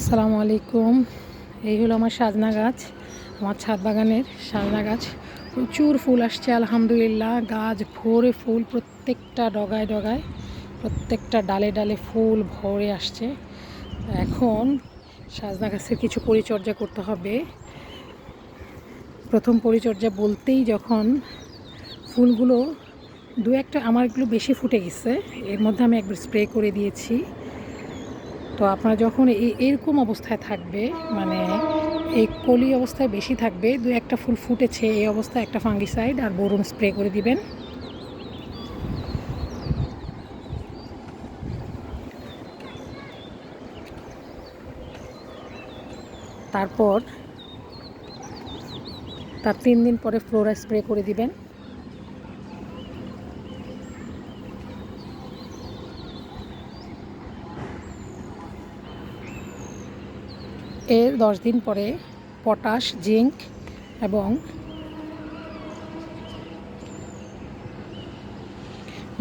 আসসালামু আলাইকুম। এই হলো আমার সাজনা গাছ, আমার ছাদ বাগানের সাজনা গাছ। প্রচুর ফুল আসছে আলহামদুলিল্লাহ। গাছ ভরে ফুল, প্রত্যেকটা ডগায় ডগায়, প্রত্যেকটা ডালে ডালে ফুল ভরে আসছে। এখন সাজনা গাছের কিছু পরিচর্যা করতে হবে। প্রথম পরিচর্যা বলতেই, যখন ফুলগুলো দু একটা আমারগুলো বেশি ফুটে গেছে, এর মধ্যে আমি একবার স্প্রে করে দিয়েছি। তো আপনারা যখন এরকম অবস্থায় থাকবে, মানে এই কলি অবস্থায় বেশি থাকবে, দু একটা ফুল ফুটেছে, এই অবস্থায় একটা ফাঙ্গিসাইড আর বোরন স্প্রে করে দিবেন। তারপর তার 3 দিন পরে ফ্লোরা স্প্রে করে দিবেন। এর 10 দিন পরে পটাশ, জিঙ্ক এবং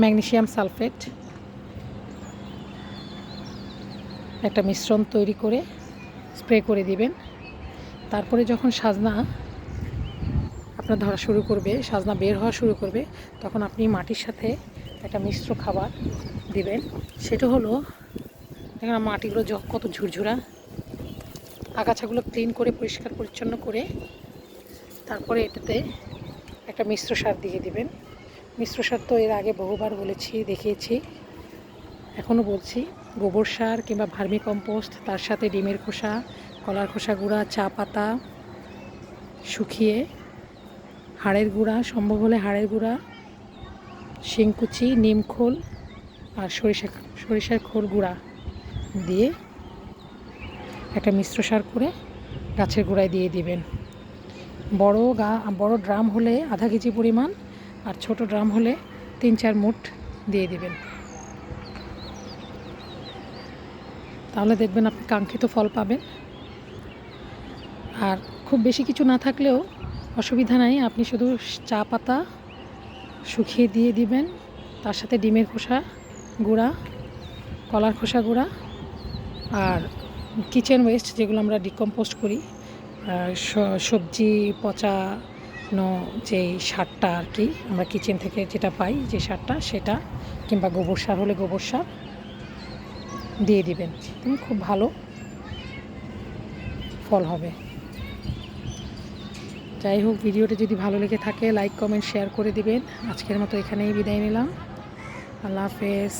ম্যাগনেসিয়াম সালফেট একটা মিশ্রণ তৈরি করে স্প্রে করে দিবেন। তারপরে যখন সাজনা আপনার ধরা শুরু করবে, সাজনা বের হওয়া শুরু করবে, তখন আপনি মাটির সাথে একটা মিশ্র খাবার দিবেন। সেটা হলো, দেখেন মাটিগুলো কত ঝুরঝুরা। আগাছাগুলো ক্লিন করে পরিষ্কার পরিচ্ছন্ন করে তারপরে এটাতে একটা মিশ্র সার দিয়ে দিবেন। মিশ্র সার তো এর আগে বহুবার বলেছি, দেখিয়েছি, এখনও বলছি। গোবর সার কিংবা ভার্মি কম্পোস্ট, তার সাথে ডিমের খোসা, কলার খোসা গুঁড়া, চা পাতা শুকিয়ে, হাড়ের গুঁড়া, সম্ভব হলে হাড়ের গুঁড়া, শিংকুচি, নিম খোল আর সরিষার খোল গুঁড়া দিয়ে একটা মিশ্র সার করে গাছের গোড়ায় দিয়ে দিবেন। বড় ড্রাম হলে আধা কেজি পরিমাণ, আর ছোট ড্রাম হলে 3-4 মুঠ দিয়ে দিবেন। তাহলে দেখবেন আপনি কাঙ্ক্ষিত ফল পাবেন। আর খুব বেশি কিছু না থাকলেও অসুবিধা নাই, আপনি শুধু চা পাতা শুকিয়ে দিয়ে দিবেন, তার সাথে ডিমের খোসা গুঁড়া, কলার খোসা গুঁড়া আর কিচেন ওয়েস্ট, যেগুলো আমরা ডিকম্পোস্ট করি, সবজি পচানো যেই সারটা আর কি, আমরা কিচেন থেকে যেটা পাই, যে সারটা, সেটা, কিংবা গোবর সার হলে গোবর সার দিয়ে দিবেন। খুব ভালো ফল হবে। যাই হোক, ভিডিওটা যদি ভালো লেগে থাকে লাইক, কমেন্ট, শেয়ার করে দিবেন। আজকের মতো এখানেই বিদায় নিলাম। আল্লাহ হাফেজ।